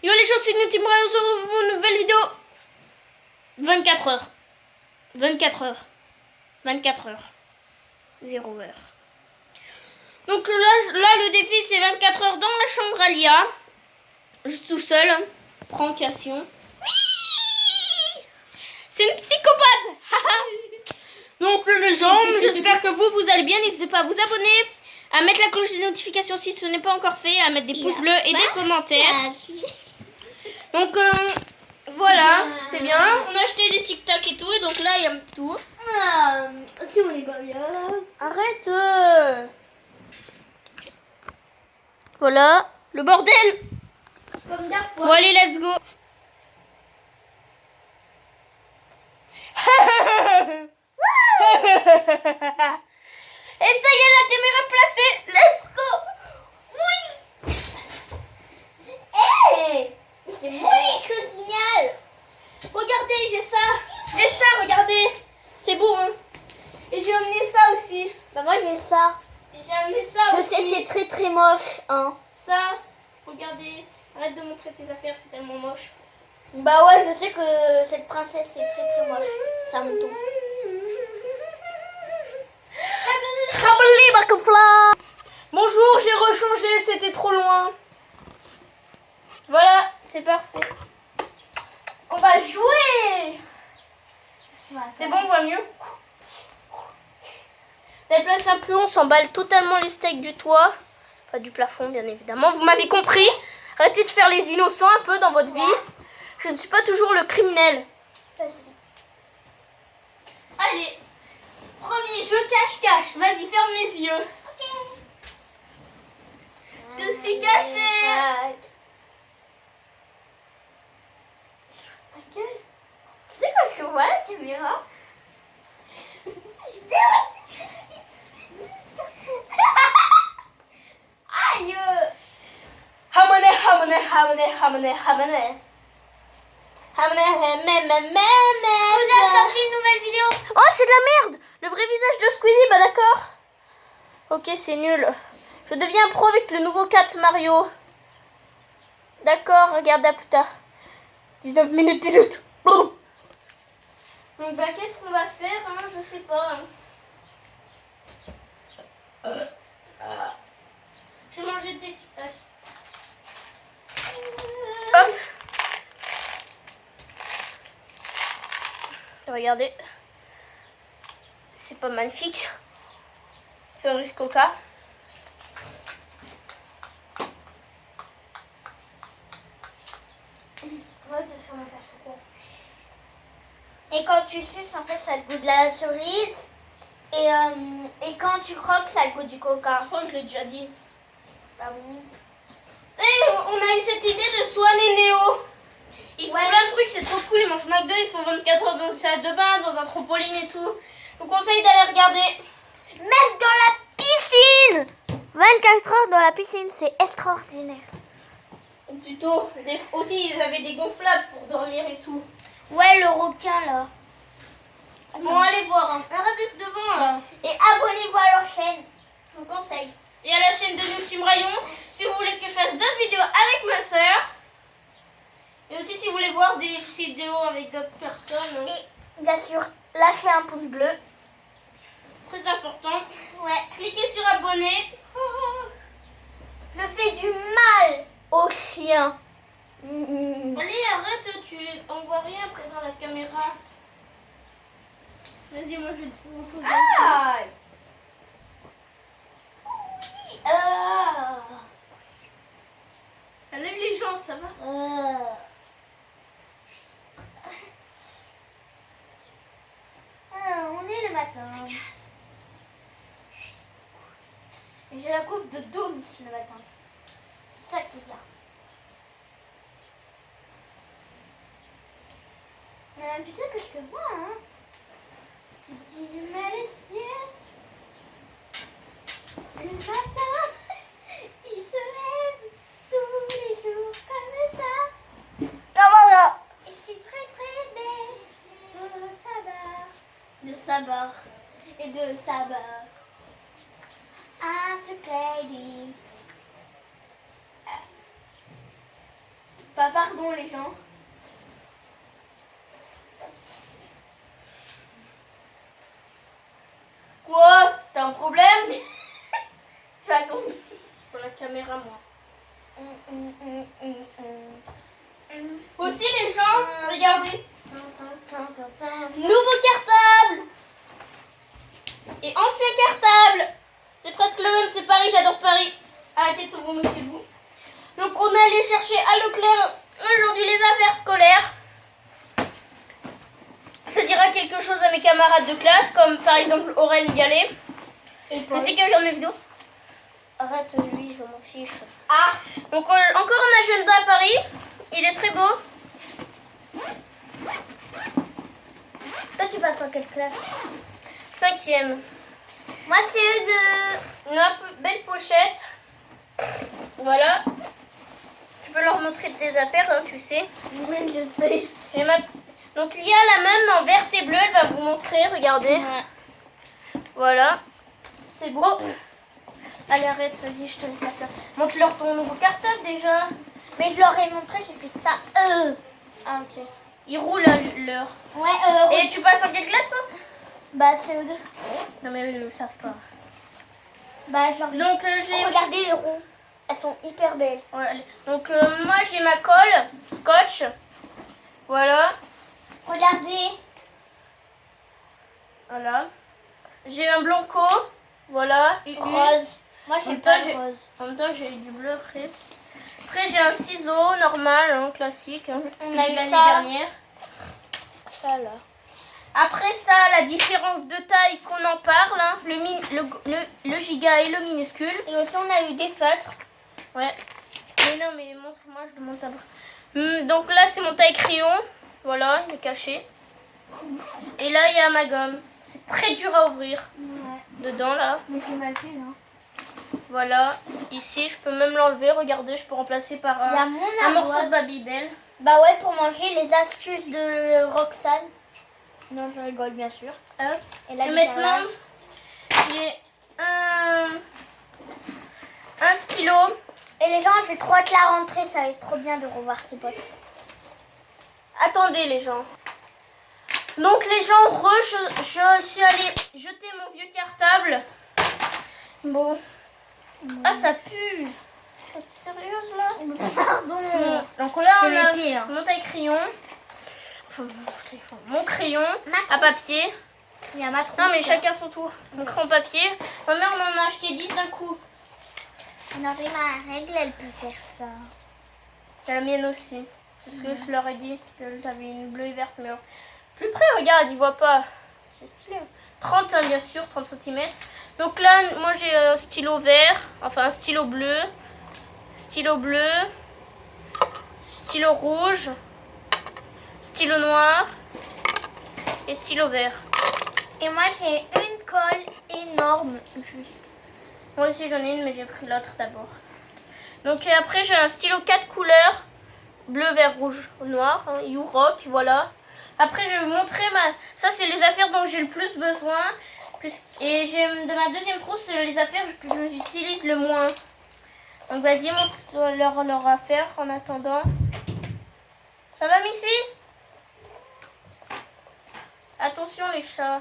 Yo les gens, c'est Team Ryan, on se retrouve pour une nouvelle vidéo. 24 heures. 24 heures. 24 heures. 0 heure. Donc là le défi c'est 24 heures dans la chambre à Lia. Juste tout seul. Hein. Prancation. Oui, c'est une psychopathe. Donc les gens, j'espère que vous allez bien. N'hésitez pas à vous abonner, à mettre la cloche des notifications si ce n'est pas encore fait, à mettre des pouces bleus et des commentaires. Donc voilà, c'est bien. On a acheté des tic-tac et tout, et donc là il y a tout. Si on est pas bien. Arrête. Voilà, le bordel. Comme d'hab. Bon allez, let's go. Et ça y est, la caméra placée. Let's go. Oui. Hey, c'est moi qui signale. Regardez, j'ai ça. J'ai ça, regardez. C'est beau, hein. Et j'ai amené ça aussi. Bah moi j'ai ça. Et j'ai amené ça Je aussi. sais, c'est très très moche, hein. Ça, regardez. Arrête de montrer tes affaires, c'est tellement moche. Bah ouais, je sais que cette princesse est très très moche. C'est un mouton. Bonjour, j'ai rechangé, c'était trop loin. Voilà, c'est parfait. On va jouer. C'est bon, on voit mieux. Déplace un peu, on s'emballe totalement les steaks du toit. Pas du plafond, bien évidemment. Vous m'avez compris. Arrêtez de faire les innocents un peu dans votre vie. Je ne suis pas toujours le criminel. Allez, premier jeu cache-cache. Vas-y, ferme les yeux. Je suis cachée. Tu sais quand je vois la caméra? Aïe! Hamane, hamane, hamane, hamane, hamane. Vous avez sorti une nouvelle vidéo? Oh, c'est de la merde. Le vrai visage de Squeezie, bah d'accord. Ok, c'est nul. Je deviens pro avec le nouveau 4 Mario. D'accord, regarde à plus tard. 19 minutes 18. Donc bah qu'est-ce qu'on va faire, hein? Je sais pas. J'ai mangé des tic-tac. Hop. Regardez. C'est pas magnifique. Cerise Coca. Arrête de faire n'importe quoi. Et quand tu suces, en fait, ça a le goût de la cerise. Et quand tu croques, ça a le goût du coca. Je crois que je l'ai déjà dit. Ah bon? Et on a eu cette idée de Swan et Néo. Ils font plein de trucs, c'est trop cool. Ils mangent McDo, ils font 24 heures dans une salle de bain, dans un trampoline et tout. Je vous conseille d'aller regarder. Même dans la piscine! 24 heures dans la piscine, c'est extraordinaire. Ou plutôt, aussi, ils avaient des gonflables pour dormir et tout. Ouais, le requin, là. Bon, allez voir. Hein. Arrête d'être devant, là. Et abonnez-vous à leur chaîne. Je vous conseille. Et à la chaîne de nous, Team Rayon, si vous voulez que je fasse d'autres vidéos avec ma soeur. Et aussi, si vous voulez voir des vidéos avec d'autres personnes. Et bien sûr, lâchez un pouce bleu. Très important. Ouais. Cliquez sur abonner. Je fais du mal aux chiens. Allez, arrête, on voit rien après dans la caméra. Vas-y, moi je vais te foutre. Ah. Ça lève les gens, ça va? On est le matin. J'ai la coupe de Dooms le matin. C'est ça qui est bien. Tu sais que je te vois, hein? Tu dis le mal est ciel. Le matin, il se lève tous les jours comme ça. Et je suis très très bête de sabar. De sabar. Et de sabar. I'm so lady. Pas pardon les gens. Quoi? T'as un problème? Tu vas tomber. Je prends la caméra, moi. Aussi, les gens, regardez. Nouveau cartable et ancien cartable. C'est presque le même, c'est Paris, j'adore Paris. Arrêtez de vous moquer de vous. Donc on est allé chercher à Leclerc aujourd'hui les affaires scolaires. Ça dira quelque chose à mes camarades de classe, comme par exemple Aurèle Gallet. Et Je Paul. sais qu'il regarde mes vidéos. Arrête lui, je m'en fiche. Ah, Donc encore un agenda à Paris. Il est très beau. toi tu passes en quelle classe? 5e. Moi c'est eux Une belle pochette. Voilà. Tu peux leur montrer tes affaires, hein, tu sais. de... Je sais. Et donc il y a la même en vert et bleu, elle va vous montrer, regardez. Ouais. Voilà. C'est beau. Allez, arrête, vas-y, je te laisse la place. Montre-leur ton nouveau cartable déjà. Mais je leur ai montré, j'ai fait ça Ah, ok. Ils roulent à l'heure. Ouais, Et tu passes en quelle classe, toi? bah c'est eux deux. Non, mais eux, ils ne le savent pas. Bah je leur ai... Donc, j'ai... Regardez les ronds. Elles sont hyper belles. Ouais, allez. Donc, moi, j'ai ma colle, scotch. Voilà. Regardez. Voilà. J'ai un blanco. Voilà. Rose. Moi En j'aime même pas temps, le rose. En même temps, j'ai du bleu après. Après, j'ai un ciseau normal, hein, classique. Hein, On celui a de eu l'année ça. dernière. Ça là. Après ça, la différence de taille qu'on en parle, hein, le giga et le minuscule. Et aussi on a eu des feutres. Ouais. Mais non, mais montre-moi, je demande ta donc là, c'est mon taille crayon. Voilà, il est caché. Et là, il y a ma gomme. C'est très dur à ouvrir. Ouais. Dedans, là. Mais c'est mal fait, non? Voilà. Ici, je peux même l'enlever. Regardez, je peux remplacer par Il y a mon un morceau ardoise. de Babybel. Bah ouais, pour manger les astuces de Roxane. Non, je rigole bien sûr. Hop. Et là, Et du maintenant, carrelage. j'ai un stylo. Et les gens, j'ai trop hâte la rentrée, ça va être trop bien de revoir ses potes. Attendez, les gens. Donc, les gens, je suis allée jeter mon vieux cartable. Bon. Ah, ça pue. T'es sérieuse, là? Pardon. Donc là, C'est on a les pires. mon taille crayon. Enfin, mon crayon Ma à trousse. papier. Il y a ma trousse. Non, mais chacun son tour. Mon crayon papier. Ma mère m'en a acheté 10 d'un coup. Non, mais ma règle, elle peut faire ça. Et la mienne aussi. C'est ce que je leur ai dit. Que t'avais une bleue et verte. Mais plus près, regarde, ils voient pas. C'est stylé. 30, hein, bien sûr, 30 cm. Donc là, moi j'ai un stylo vert. Enfin, un stylo bleu. Stylo bleu. Stylo rouge. Stylo noir. Et stylo vert. Et moi, j'ai une colle énorme, juste. Moi aussi j'en ai une, mais j'ai pris l'autre d'abord. Donc après j'ai un stylo 4 couleurs. Bleu, vert, rouge, noir. Hein, You Rock, voilà. Après je vais vous montrer ça c'est les affaires dont j'ai le plus besoin. Et j'ai de ma deuxième trousse les affaires que j'utilise le moins. Donc vas-y, montre leur affaire en attendant. Ça va, Missy? Attention les chats.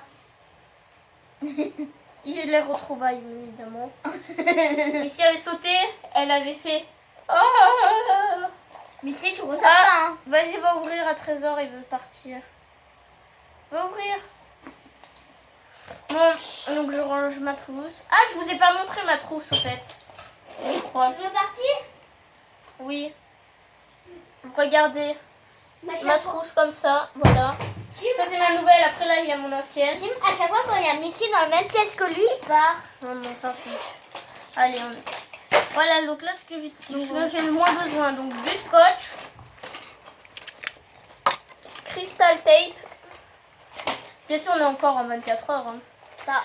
Il y a les retrouvailles, évidemment. Missy avait sauté, elle avait fait... Oh, Mais c'est tout ça, ah, hein. vas-y, va ouvrir à Trésor, il veut partir. Va ouvrir. Bon, donc je range ma trousse. Ah, je vous ai pas montré ma trousse, au fait. Je crois. Tu veux partir? Oui. Regardez. Mais à Ma chaque fois- trousse comme ça, voilà. Jim, Ça c'est ma nouvelle, après là il y a mon ancienne. Jim, à chaque fois quand il y a Missy dans la même pièce que lui, il part. Non, mais on s'en fiche. Allez, voilà, donc là ce que j'ai le moins besoin, donc du scotch, crystal tape. Bien sûr on est encore en 24 heures. Hein. Ça.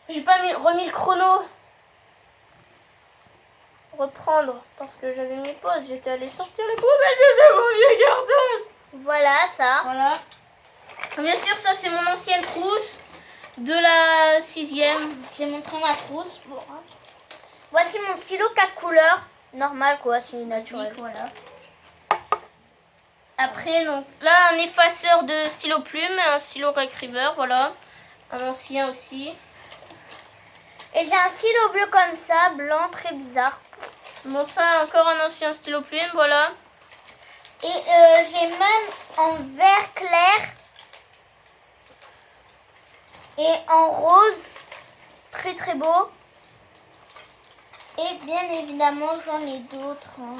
J'ai pas remis le chrono. Reprendre, parce que j'avais mis pause, j'étais allée sortir les poubelles de mon vieux cartable. Voilà, ça. Voilà. Bien sûr, ça c'est mon ancienne trousse de la 6e. J'ai montré ma trousse. Bon. Voici mon stylo 4 couleurs. Normal quoi, c'est naturel. Voilà. Après, donc là, un effaceur de stylo plume, un stylo Retriever, voilà. Un ancien aussi. Et j'ai un stylo bleu comme ça, blanc, très bizarre. Bon, ça, encore un ancien stylo plume, voilà. Et j'ai même en vert clair et en rose, très très beau. Et bien évidemment, j'en ai d'autres. Hein.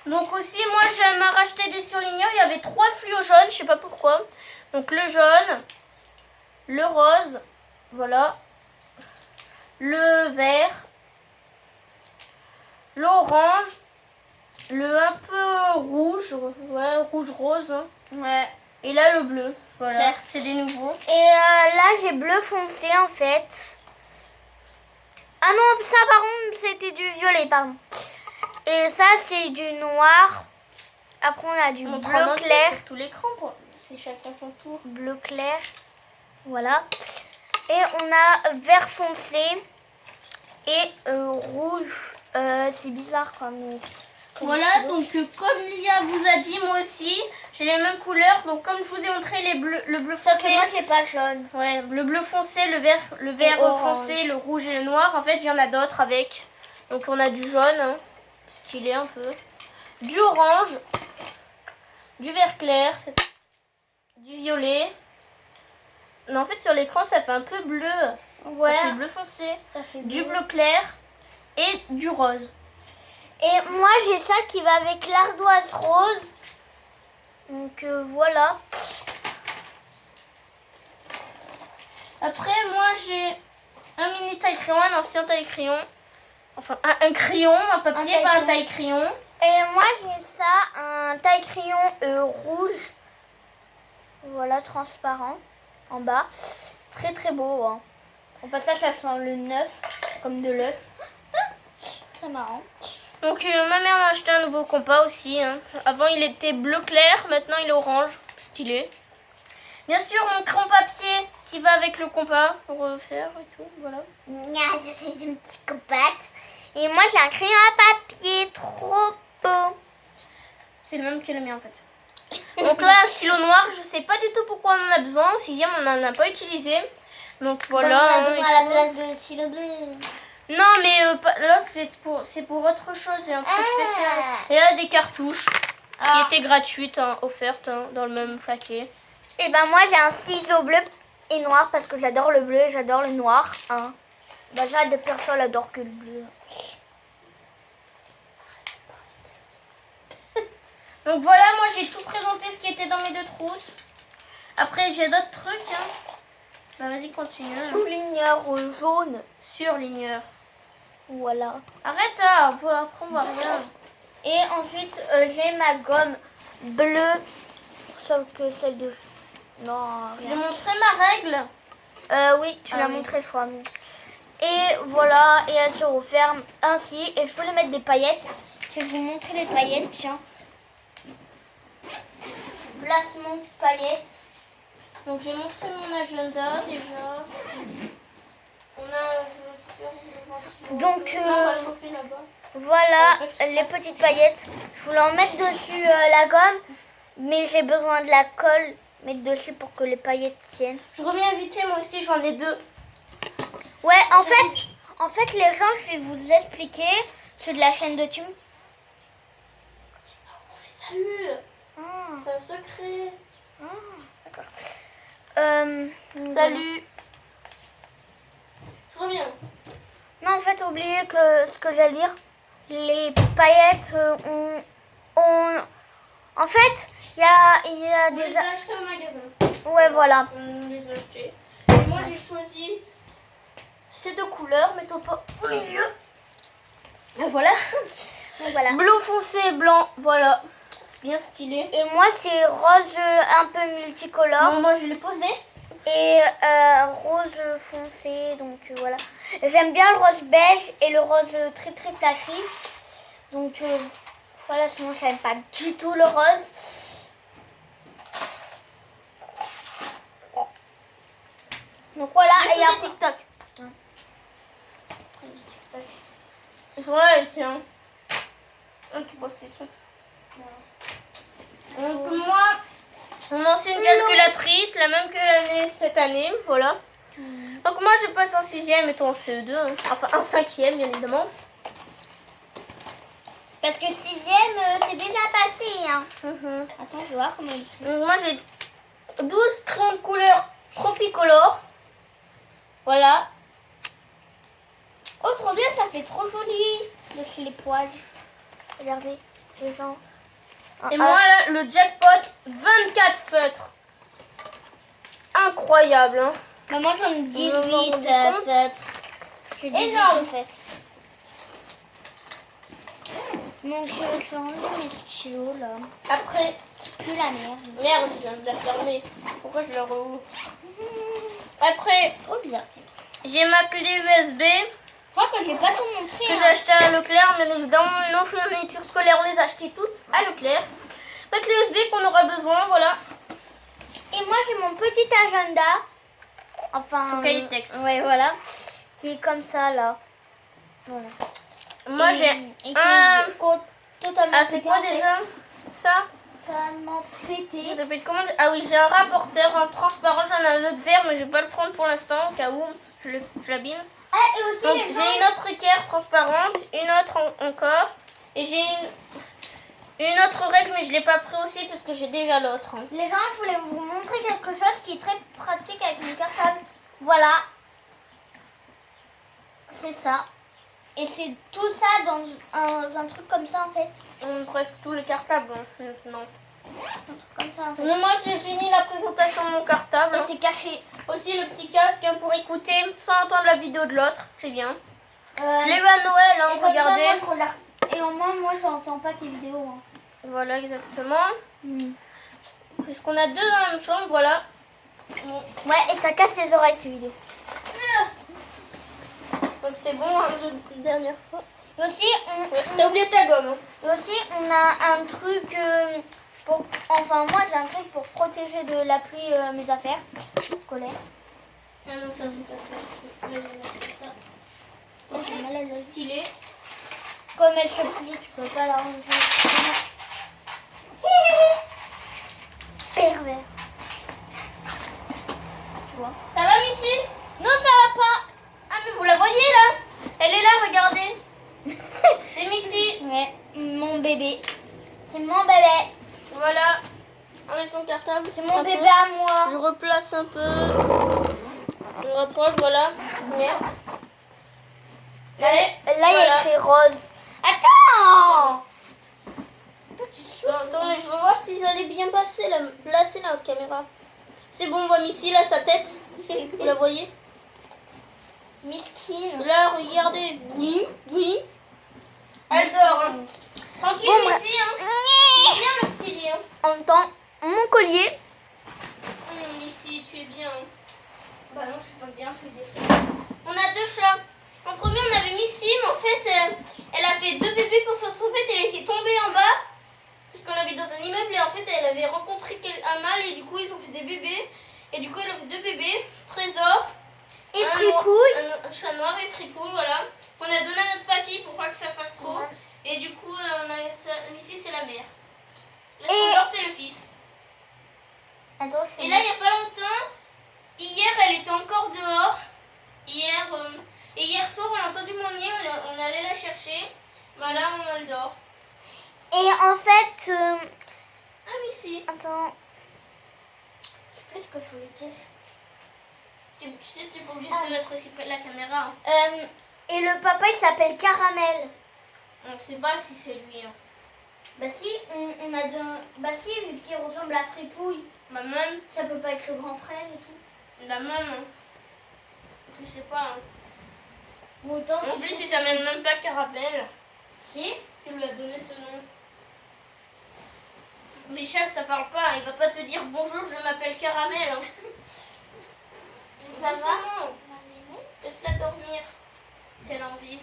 Donc aussi, moi, j'aime racheter des surligneurs. Il y avait 3 fluos jaunes, je sais pas pourquoi. Donc le jaune, le rose, voilà. Le vert, l'orange, le un peu rouge, ouais, rouge-rose. Hein. Ouais. Et là, le bleu, voilà, Clair. c'est des nouveaux. Et là, j'ai bleu foncé en fait. Ah non, ça par contre, c'était du violet, pardon. Et ça, c'est du noir. Après, on a du On bleu clair. sur tout l'écran, c'est chacun son tour. Bleu clair. Voilà. Et on a vert foncé et rouge. C'est bizarre comme voilà, donc comme Lia vous a dit, moi aussi, j'ai les mêmes couleurs. Donc comme je vous ai montré le bleu Sauf que foncé. moi, c'est pas jaune. Ouais, le bleu foncé, le vert foncé, le rouge et le noir. En fait, il y en a d'autres avec. Donc on a du jaune, hein, stylé un peu. Du orange, du vert clair, du violet. Mais en fait, sur l'écran, ça fait un peu bleu. Ouais. Ça fait bleu foncé. Ça fait Du bleu clair et du rose. Et moi, j'ai ça qui va avec l'ardoise rose. Donc voilà. Après, moi, j'ai un mini taille-crayon, un ancien taille-crayon. Enfin, un crayon, un papier, pas un taille-crayon. Et moi, j'ai ça, un taille-crayon rouge. Voilà, transparent, en bas. Très, très beau. Hein. Au passage, ça sent le neuf, comme de l'œuf. Très marrant. Donc ma mère m'a acheté un nouveau compas aussi. Hein. Avant il était bleu clair, maintenant il est orange. Stylé. Bien sûr mon crayon papier qui va avec le compas pour faire et tout. Voilà. Je suis une psychopathe. Et moi j'ai un crayon à papier trop beau. C'est le même que le mien en fait. Donc là un stylo noir, je sais pas du tout pourquoi on en a besoin. Au 6e on n'en a pas utilisé. Donc voilà. On a hein, besoin à la place de stylo bleu. Non mais là c'est pour autre chose, c'est un truc spécial. Et là des cartouches qui étaient gratuites, hein, offertes hein, dans le même paquet. Et ben moi j'ai un ciseau bleu et noir parce que j'adore le bleu et j'adore le noir. Hein. Bah j'ai hâte de personne adore que le bleu. Donc voilà, moi j'ai tout présenté ce qui était dans mes 2 trousses. Après j'ai d'autres trucs. Hein. Bah vas-y continue. Hein. Souligneur jaune. Surligneur. Voilà. Arrête, hein, après on voit rien. Et ensuite, j'ai ma gomme bleue, sauf que celle de... Non, Je rien. vais montrer ma règle. Oui, tu Ah l'as oui. montré, je crois. Et voilà, et elle se referme ainsi. Et je voulais mettre des paillettes. Je vais vous montrer les paillettes, tiens. Placement de paillettes. Donc j'ai montré mon agenda déjà. On a... Donc, on va chauffer là-bas. voilà les petites paillettes. Je voulais en mettre dessus la gomme, mais j'ai besoin de la colle mettre dessus pour que les paillettes tiennent. Je reviens vite, moi aussi j'en ai 2. Ouais, en fait, les gens, je vais vous expliquer ceux de la chaîne de Tum. Dis pas où on les a eu. Ah, C'est un secret. d'accord. Salut. Je reviens. Non, en fait, oubliez que ce que j'allais dire. Les paillettes, en fait, il y a On des... les a achetés au magasin. Ouais, voilà. On les a achetés. Et moi j'ai choisi ces 2 couleurs, mettons pas au milieu. Et voilà. Donc, voilà. Bleu foncé, blanc, voilà. C'est bien stylé. Et moi, c'est rose un peu multicolore. Bon, moi je l'ai posé. Et rose foncé, donc voilà. J'aime bien le rose beige et le rose très très flashy. Donc voilà, sinon je n'aime pas du tout le rose. Donc voilà, et Et après... des TikTok. Ils sont là les tiens. Un qui poste des trucs. Donc moi, mon ancienne calculatrice, la même que l'année cette année, voilà. Donc moi je passe en 6e et toi en CE2, hein. Enfin en 5e bien évidemment. Parce que 6e, c'est déjà passé. Hein. Attends, je vais voir comment il écrit. Donc moi j'ai 12 crayons de couleur Tropicolor. Voilà. Oh, trop bien, ça fait trop joli. Les poils. Regardez, les gens. Et moi là, le jackpot, 24 feutres. Incroyable, hein. Mais moi j'en ai 18 vous vous rendez compte feutres. J'ai 18 Énorme. feutres. Donc je vais enlever mes stylos là. Après, Plus la merde. merde, je viens de la fermer. Pourquoi je la rouvre? Après, Trop bizarre. j'ai ma clé USB Je crois que j'ai pas tout montré. que hein. j'ai achetée à Leclerc. Bien évidemment, nos fournitures scolaires, on les a achetées toutes à Leclerc. Ma clé USB qu'on aura besoin, voilà. Et moi j'ai mon petit agenda. Enfin. Ton cahier de texte. Ouais, voilà. Qui est comme ça là. Voilà. Moi, Et- j'ai et qui un... est totalement Ah, c'est pété, quoi en fait. déjà ça? Totalement pété. Ça s'appelle comment? Ah oui, j'ai un rapporteur en transparent. J'en ai un autre vert, mais je vais pas le prendre pour l'instant, au cas où je l'abîme. Ah, et aussi Donc, les gens. j'ai une autre équerre transparente, une autre encore. Et j'ai une autre règle, mais je l'ai pas pris aussi parce que j'ai déjà l'autre. Hein. Les gens, je voulais vous montrer quelque chose qui est très pratique avec mon cartable. Voilà. C'est ça. Et c'est tout ça dans un truc comme ça en fait. Presque tous les cartables hein, maintenant. Un truc comme ça en fait. Mais moi, j'ai fini la présentation de mon cartable. Et Hein. c'est caché. Aussi le petit casque hein, pour écouter sans entendre la vidéo de l'autre. C'est bien. Euh, Je l'ai eu à Noël, hein, et comme regardez. ça, moi, je regarde. Et au moins, moi, j'entends pas tes vidéos. Hein. Voilà, exactement. Puisqu'on a deux dans la même chambre, voilà. Bon. Ouais, et ça casse les oreilles ces vidéos. Donc c'est bon, hein, de dernière fois. Et aussi, Ouais, t'as oublié ta gomme. Hein. et aussi, on a un truc pour. Enfin, moi, j'ai un truc pour protéger de la pluie mes affaires scolaires. Ah non, ça c'est pas ça. Là, je vais mettre ça. Ouais, j'ai mal à l'œil. Stylé. Comme elle se plie, tu peux pas la ranger. Pervers. Tu vois. Ça va, Missy? Non, ça va pas. Ah, mais vous la voyez là? Elle est là, regardez. C'est Missy. Ouais, mon bébé. C'est mon bébé. Voilà. Enlève ton cartable. C'est mon Un bébé peu. à moi. Je replace un peu. On rapproche, voilà. Merde. Allez, Là, il y a voilà. écrit rose. Attends. Attends, mais je veux voir si ça allait bien placer la haute caméra. C'est bon, on voit Missy là, sa tête. Vous la voyez? Miskine. Là, regardez. Oui, oui. Elle dort. Hein. Tranquille, Bon, Missy. Hein. C'est bien le petit lit. Hein. En même temps, mon collier. Missy, tu es bien. Hein. Bah non, je suis pas bien, je suis décédée. On a deux chats. En premier, on avait Missy, mais en fait, elle a fait deux bébés pour son fait, elle était tombée en bas. Puisqu'on avait dans un immeuble et en fait, elle avait rencontré un mâle et du coup, ils ont fait des bébés. Et du coup, elle a fait deux bébés. Trésor. Et un Fripouille. un chat noir et Fripouille, voilà. On a donné à notre papy pour pas que ça fasse trop. Ouais. Et du coup, on a ici, c'est la mère. Le Et- Trésor, c'est le fils. Attends, c'est Et là, il n'y a pas longtemps, hier, elle était encore dehors. Et hier soir, on a entendu mon nid, on est allé la chercher. Voilà, elle dort. Et en fait, Ah, mais si. attends. Je sais plus ce que je voulais dire. Tu sais, tu es pas obligé de te mettre aussi près de la caméra. Hein. Et le papa, il s'appelle Caramel. On ne sait pas si c'est lui. Hein. Bah si, on a deux... Bah si, vu qu'il ressemble à Fripouille, Maman, ça peut pas être le grand frère et tout. la maman. Je sais pas. Hein. Autant En plus, il s'appelle même pas Caramel. Si. Il lui a donné ce nom. Les chats, ça parle pas. Hein. Il va pas te dire bonjour, je m'appelle Caramel. Hein. Ça va? Doucement. Laisse-la dormir. Si elle a envie.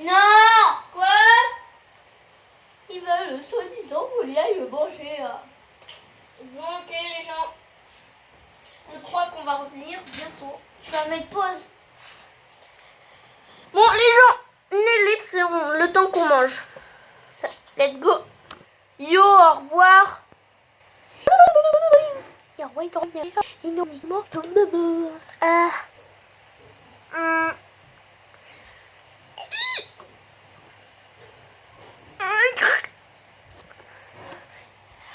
Non. Quoi? Il va le soi-disant voler aille manger. Bon, ok, les gens. Je crois qu'on va revenir bientôt. Je vais mettre pause. Bon, les gens, une ellipse, c'est le temps qu'on mange. Ça, let's go. Yo, au revoir.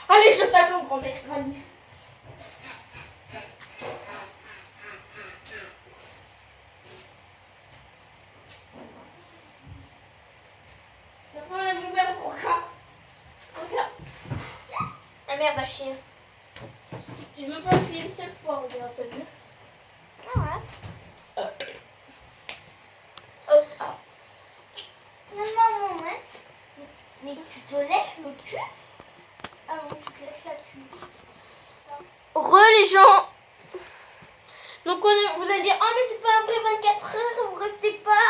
Allez, je t'attends, grand-mère Granny. Personne n'a mon verre pour ça. Regarde. La merde à chien. J'ai même pas appuyé une seule fois, regarde, t'as vu? Ah ouais. Maman, Moumette. Mais tu te laisses le cul? Ah non, tu te laisses la cul. Les gens. Donc vous allez dire, oh mais c'est pas un vrai 24 heures, vous restez pas.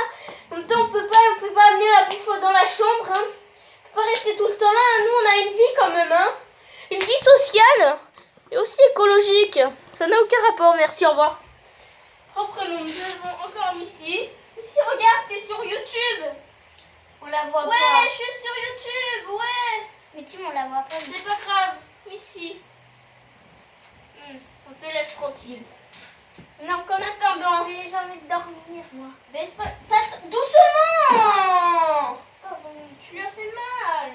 En même temps on peut pas amener la bouffe dans la chambre. Hein. On peut pas rester tout le temps là. Nous on a une vie quand même. Hein. Une vie sociale et aussi écologique. Ça n'a aucun rapport, merci, au revoir. Reprenons, nous avons encore Missy. Missy, regarde, t'es sur YouTube. On la voit Ouais, pas. je suis sur YouTube, ouais. Mais Tim, on la voit pas. C'est pas grave, Missy. On te laisse tranquille. Donc en attendant... J'ai envie de dormir, moi. Baisse pas... Doucement. Pardon. Tu lui as fait mal.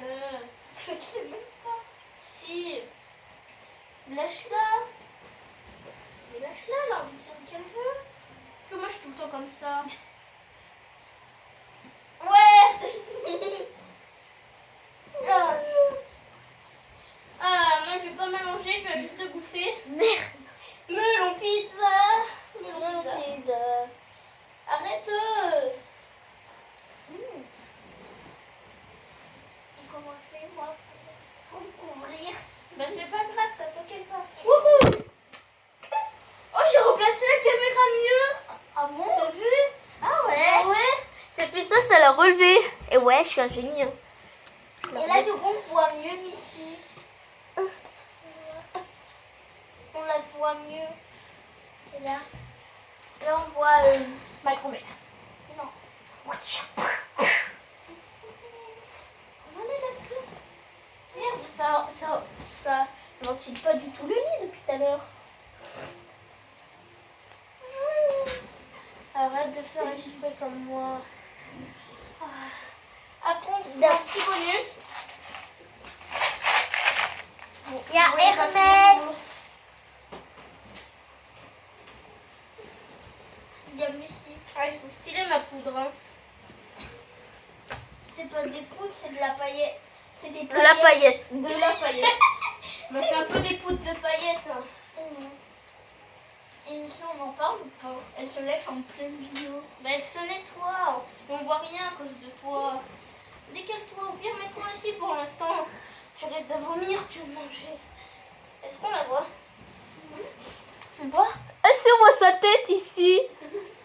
Je ne sais même pas. Si. Lâche-la. Mais lâche-la, elle a envie de faire ce qu'elle veut. Parce que moi je suis tout le temps comme ça. Ouais. Ah, moi je vais pas m'allonger, je vais juste le bouffer. Merde. Melon pizza. Melon pizza. Arrête. Et comment je fais, moi, pour me couvrir? Bah c'est pas grave, t'attends qu'elle parte. Wouhou. Oh, j'ai replacé la caméra mieux. Ah bon? T'as vu? Ah ouais. Ah ouais. Ça fait ça, ça l'a relevé. Et ouais, je suis un génie. Hein. Et là, du coup, on voit mieux ici. On la voit mieux. Et là, on voit Ma grand-mère. non. Non mais laisse-le. Merde, ça ventile pas du tout le lit depuis tout à l'heure. Arrête de faire exprès comme moi. Attends, c'est un petit bonus. Bon, Il y a oui, Hermès. Il y a Missy. Ah, ils sont stylés ma poudre. Hein. C'est pas des poudres, c'est de la paillette. C'est des De la paillette. De la paillette. Bah, c'est un peu des poudres de paillettes. Hein. Et Missy, on en parle ou pas? Elle se lèche en pleine vidéo. Bah, elle se nettoie. On voit rien à cause de toi. Décale-toi, ou bien mets-toi ici pour l'instant. Tu restes de vomir, tu veux manger. Est-ce qu'on la voit? Tu vois? Est-ce qu'on voit sa tête ici?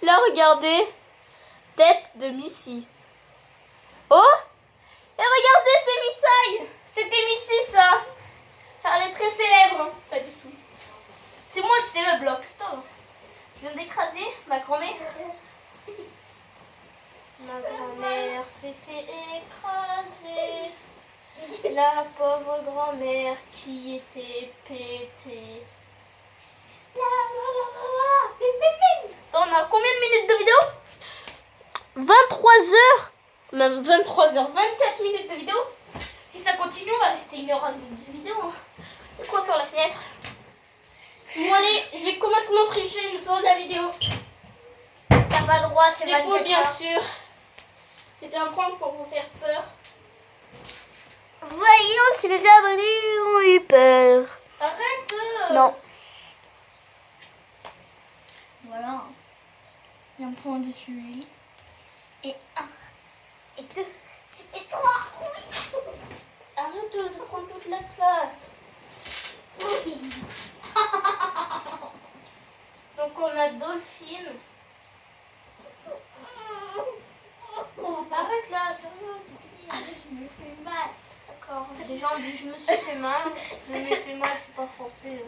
Là, regardez. Tête de Missy. Oh! Et regardez, c'est Missaï! C'était Missy, ça! Ça, elle est très célèbre. Hein. Pas du tout. C'est moi, c'est le bloc. Stop. Je viens d'écraser ma grand-mère. Ma grand-mère s'est fait écraser. La pauvre grand-mère qui était pétée. On a combien de minutes de vidéo? 23 heures. Même 23 heures, 24 minutes de vidéo. Si ça continue, on va rester 1 heure de vidéo. De quoi par la fenêtre? Bon allez, je vais complètement tricher, je sors de la vidéo. T'as pas le droit, c'est C'est 24 faux, bien heures. sûr. C'était un prank pour vous faire peur. Voyons si les abonnés ont eu peur. Arrête. Non. Voilà. Viens prendre dessus le lit. Et 1, et 2, et 3. Arrête de prendre toute la place. Oui. Donc on a Dolphine. Arrête là, sérieux. Je me fais mal. D'accord. Des gens disent je me suis fait mal. Je me fais mal, c'est pas français.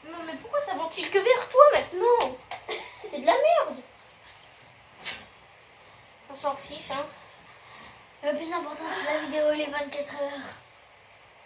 Non mais pourquoi ça ventile que vers toi maintenant? C'est de la merde. On s'en fiche hein. Le plus important c'est la vidéo les 24 heures.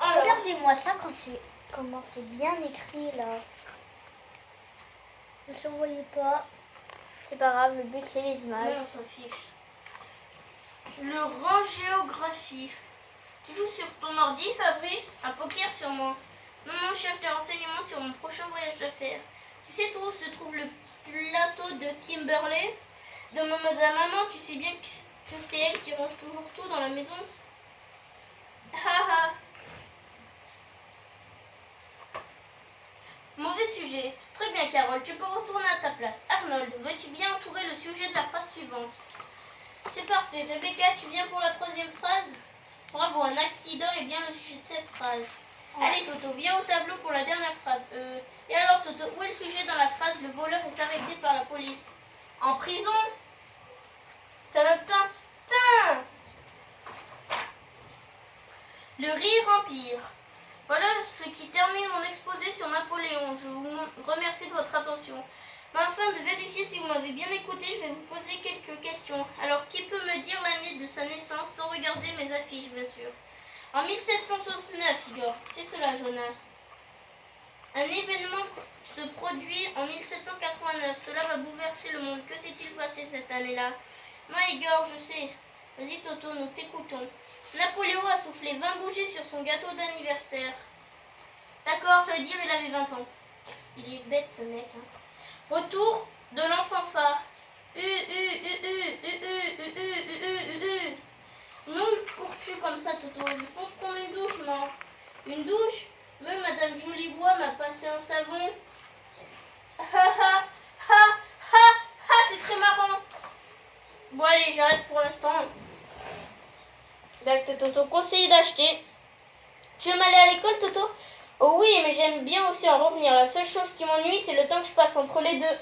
Alors, Regardez-moi ça comment c'est bien écrit là. Ne se voyez pas. C'est pas grave, le but c'est les images. non, on s'en fiche. Le rang géographie. Tu joues sur ton ordi, Fabrice? Un poker sûrement. Maman cherche des renseignements sur mon prochain voyage d'affaires. Tu sais où se trouve le plateau de Kimberley? Demande à maman, tu sais bien que c'est elle qui range toujours tout dans la maison. Haha. Mauvais sujet. Très bien, Carole, tu peux retourner à ta place. Arnold, veux-tu bien entourer le sujet de la phrase suivante? C'est parfait. Rebecca, tu viens pour la troisième phrase? Bravo, un accident est bien le sujet de cette phrase. Ouais. Allez, Toto, viens au tableau pour la dernière phrase. Et alors, Toto, où est le sujet dans la phrase? Le voleur est arrêté par la police. En prison? Tintin. Le rire empire. Voilà ce qui termine mon exposé sur Napoléon. Je vous remercie de votre attention. Mais afin de vérifier si vous m'avez bien écouté, je vais vous poser quelques questions. Alors, qui peut me dire l'année de sa naissance sans regarder mes affiches, bien sûr? En 1769, Igor. C'est cela, Jonas. Un événement se produit en 1789. Cela va bouleverser le monde. Que s'est-il passé cette année-là? Moi, Igor, je sais. Vas-y, Toto, nous t'écoutons. Napoléon a soufflé 20 bougies sur son gâteau d'anniversaire. D'accord, ça veut dire qu'il avait 20 ans. Il est bête, ce mec. Hein. Retour de l'enfant phare. Non, cours-tu comme ça, Toto? Je fonce prendre une douche, moi. Une douche? Même Madame Jolibois m'a passé un savon. Ha ha ha ha ha, c'est très marrant. Bon, allez, j'arrête pour l'instant. D'accord, Toto, conseille d'acheter. Tu veux m'aller à l'école, Toto? Oh oui, mais j'aime bien aussi en revenir. La seule chose qui m'ennuie, c'est le temps que je passe entre les deux.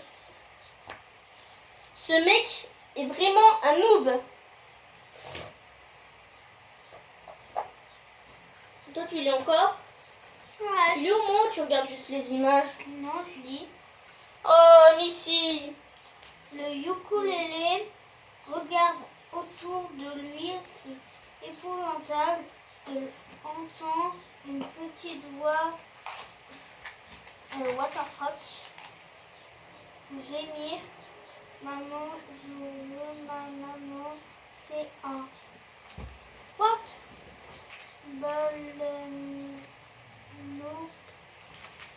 Ce mec est vraiment un noob. Toi, tu lis encore? Ouais. Tu lis au moins ou tu regardes juste les images? Non, je lis. Oh, Missy. Le ukulélé regarde autour de lui, c'est épouvantable de entendre une petite voix Waterfox gémir. Maman, je veux ma maman, c'est un porte-bonneau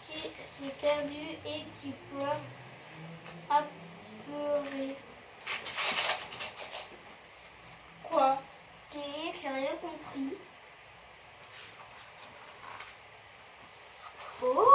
qui s'est perdu et qui pleure apeuré. Quoi? J'ai rien compris. Oh!